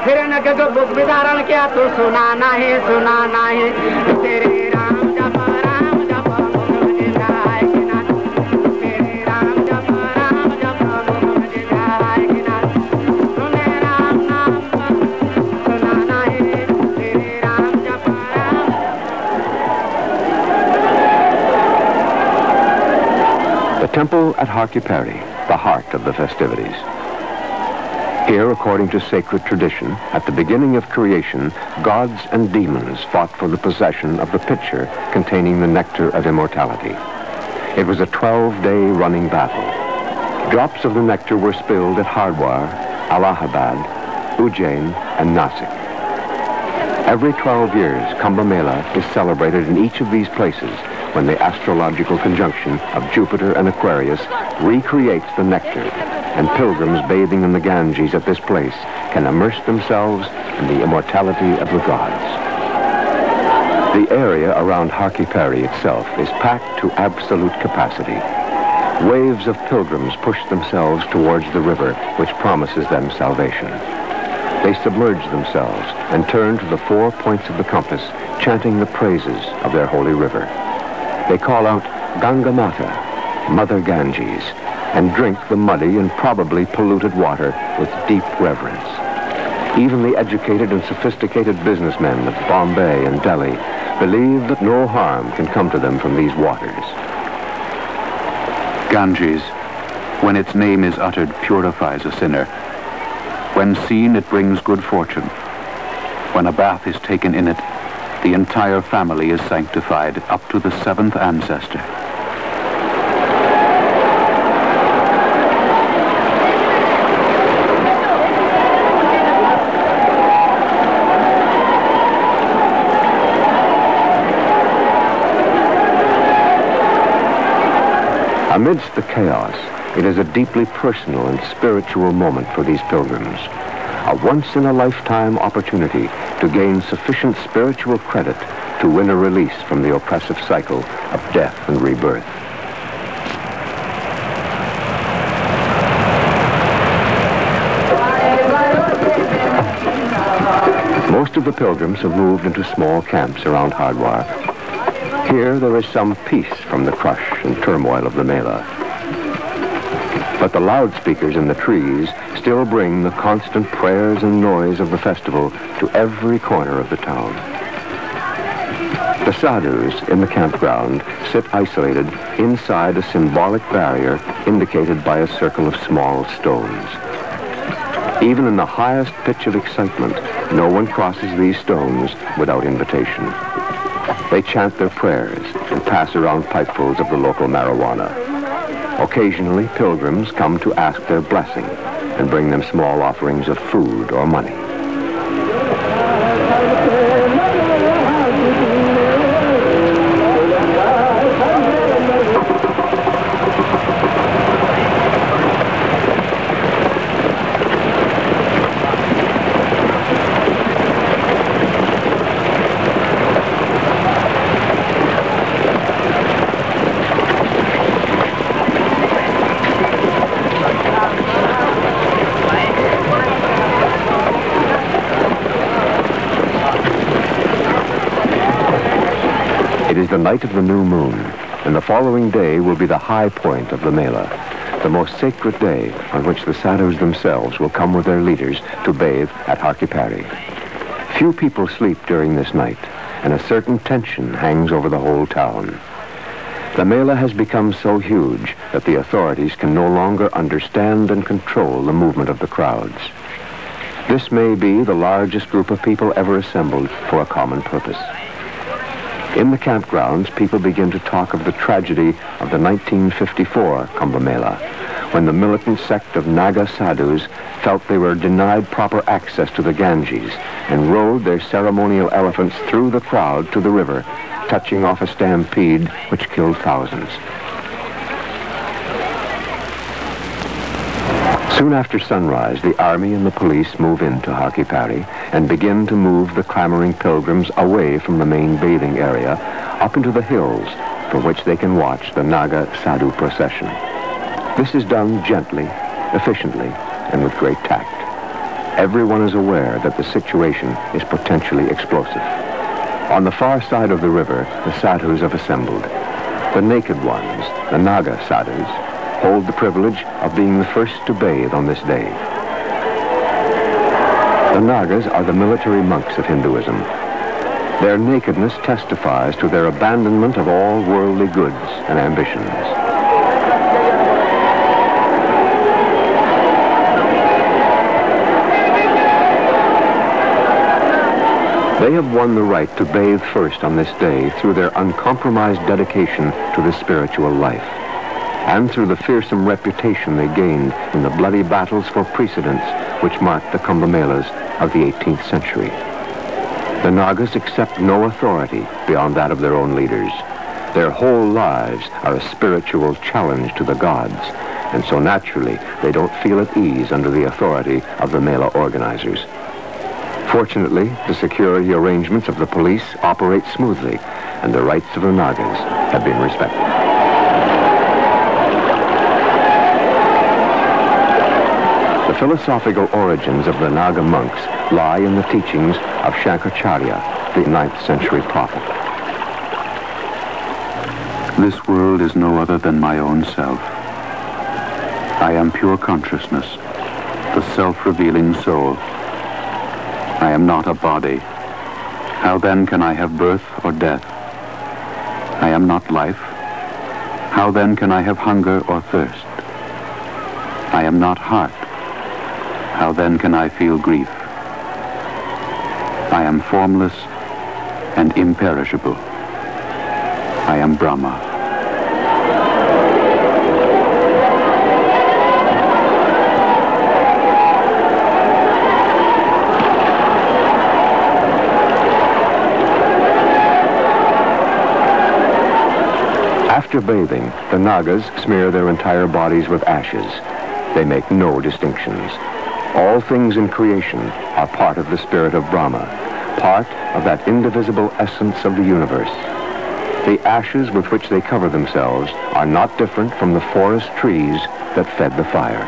फिर न गग बुक विदारण किया तो सुनाना है तेरे राम जप मुझे जाए कि ना तेरे राम जप मुझे जाए कि ना सुने राम नाम सुनाना है तेरे राम जप The temple at Harkipari, the heart of the festivities. Here, according to sacred tradition, at the beginning of creation, gods and demons fought for the possession of the pitcher containing the nectar of immortality. It was a 12-day running battle. Drops of the nectar were spilled at Hardwar, Allahabad, Ujjain, and Nasik. Every 12 years, Kumbha Mela is celebrated in each of these places when the astrological conjunction of Jupiter and Aquarius recreates the nectar, and pilgrims bathing in the Ganges at this place can immerse themselves in the immortality of the gods. The area around Harkipari itself is packed to absolute capacity. Waves of pilgrims push themselves towards the river, which promises them salvation. They submerge themselves and turn to the 4 points of the compass, chanting the praises of their holy river. They call out, Ganga Mata, Mother Ganges, and drink the muddy and probably polluted water with deep reverence. Even the educated and sophisticated businessmen of Bombay and Delhi believe that no harm can come to them from these waters. Ganges, when its name is uttered, purifies a sinner. When seen, it brings good fortune. When a bath is taken in it, the entire family is sanctified up to the 7th ancestor. Amidst the chaos, it is a deeply personal and spiritual moment for these pilgrims. A once-in-a-lifetime opportunity to gain sufficient spiritual credit to win a release from the oppressive cycle of death and rebirth. Most of the pilgrims have moved into small camps around Hardwar. Here there is some peace from the crush and turmoil of the Mela. But the loudspeakers in the trees still bring the constant prayers and noise of the festival to every corner of the town. The sadhus in the campground sit isolated inside a symbolic barrier indicated by a circle of small stones. Even in the highest pitch of excitement, no one crosses these stones without invitation. They chant their prayers and pass around pipefuls of the local marijuana. Occasionally, pilgrims come to ask their blessing and bring them small offerings of food or money. It is the night of the new moon, and the following day will be the high point of the Mela, the most sacred day on which the sadhus themselves will come with their leaders to bathe at Harkipari. Few people sleep during this night, and a certain tension hangs over the whole town. The Mela has become so huge that the authorities can no longer understand and control the movement of the crowds. This may be the largest group of people ever assembled for a common purpose. In the campgrounds, people begin to talk of the tragedy of the 1954 Kumbha Mela, when the militant sect of Naga sadhus felt they were denied proper access to the Ganges and rode their ceremonial elephants through the crowd to the river, touching off a stampede which killed thousands. Soon after sunrise, the army and the police move into Harkipari and begin to move the clamoring pilgrims away from the main bathing area up into the hills from which they can watch the Naga Sadhu procession. This is done gently, efficiently, and with great tact. everyone is aware that the situation is potentially explosive. On the far side of the river, the sadhus have assembled. The naked ones, the Naga sadhus, hold the privilege of being the first to bathe on this day. The Nagas are the military monks of Hinduism. Their nakedness testifies to their abandonment of all worldly goods and ambitions. They have won the right to bathe first on this day through their uncompromised dedication to the spiritual life, and through the fearsome reputation they gained in the bloody battles for precedence which marked the Kumbha Melas of the 18th century. The Nagas accept no authority beyond that of their own leaders. Their whole lives are a spiritual challenge to the gods, and so naturally they don't feel at ease under the authority of the Mela organizers. Fortunately, the security arrangements of the police operate smoothly, and the rights of the Nagas have been respected. The philosophical origins of the Naga monks lie in the teachings of Shankaracharya, the 9th century prophet. This world is no other than my own self. I am pure consciousness, the self-revealing soul. I am not a body. How then can I have birth or death? I am not life. How then can I have hunger or thirst? I am not heart. How then can I feel grief? I am formless and imperishable. I am Brahma. After bathing, the Nagas smear their entire bodies with ashes. They make no distinctions. All things in creation are part of the spirit of Brahma, part of that indivisible essence of the universe. The ashes with which they cover themselves are not different from the forest trees that fed the fire.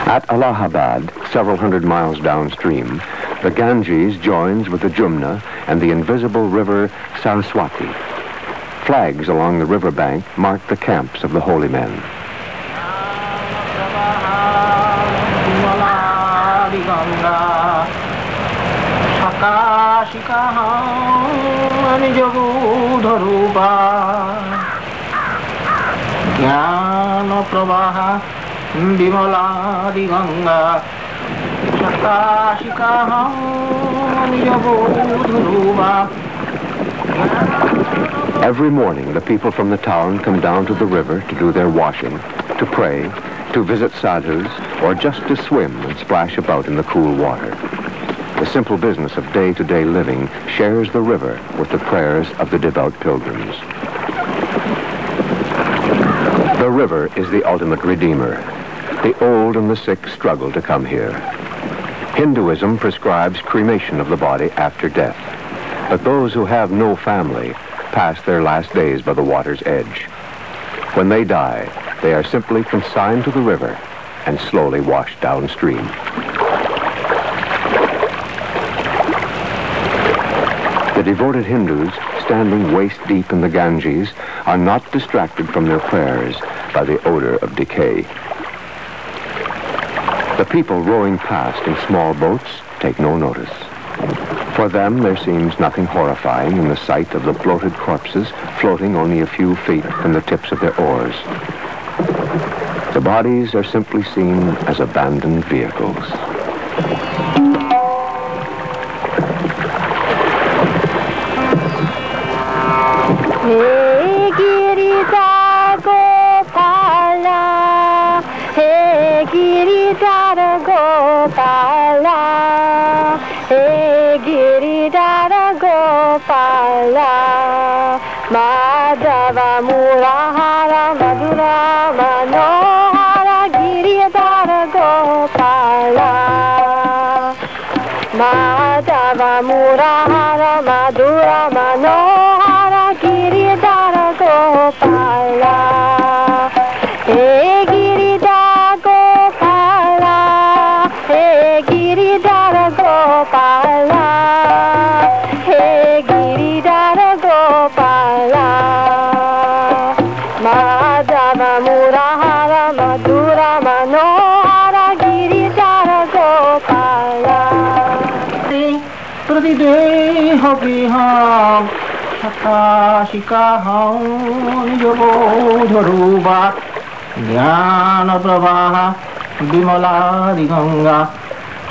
At Allahabad, several hundred miles downstream, the Ganges joins with the Jumna and the invisible river Saraswati. Flags along the riverbank mark the camps of the holy men. Every morning, the people from the town come down to the river to do their washing, to pray, to visit sadhus, or just to swim and splash about in the cool water. The simple business of day-to-day living shares the river with the prayers of the devout pilgrims. The river is the ultimate redeemer. The old and the sick struggle to come here. Hinduism prescribes cremation of the body after death, but those who have no family pass their last days by the water's edge. When they die, they are simply consigned to the river and slowly washed downstream. The devoted Hindus, standing waist-deep in the Ganges, are not distracted from their prayers by the odor of decay. The people rowing past in small boats take no notice. For them, there seems nothing horrifying in the sight of the bloated corpses floating only a few feet from the tips of their oars. The bodies are simply seen as abandoned vehicles. Hey Giridhara Gopala, Hey Giridhara Gopala, Hey Giridhara Gopala, Madhava Murahara Madhura Manohara Giridhara Gopala, Madhava Murahara Madhura Manohara होगिहं शकाशिकाहं निजबोधरूपा ज्ञानप्रवाह विमलादिगंगा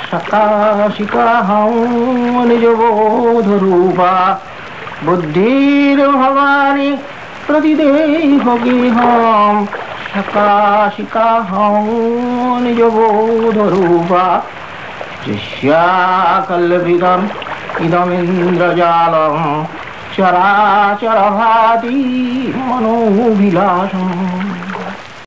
शकाशिकाहं निजबोधरूपा बुद्धिर्भवानी प्रतिदेहोगिहं शकाशिकाहं निजबोधरूपा शिष्याकल्पितम् इदमिन्द्रजालं चराचरभाति मनोभिलाषम्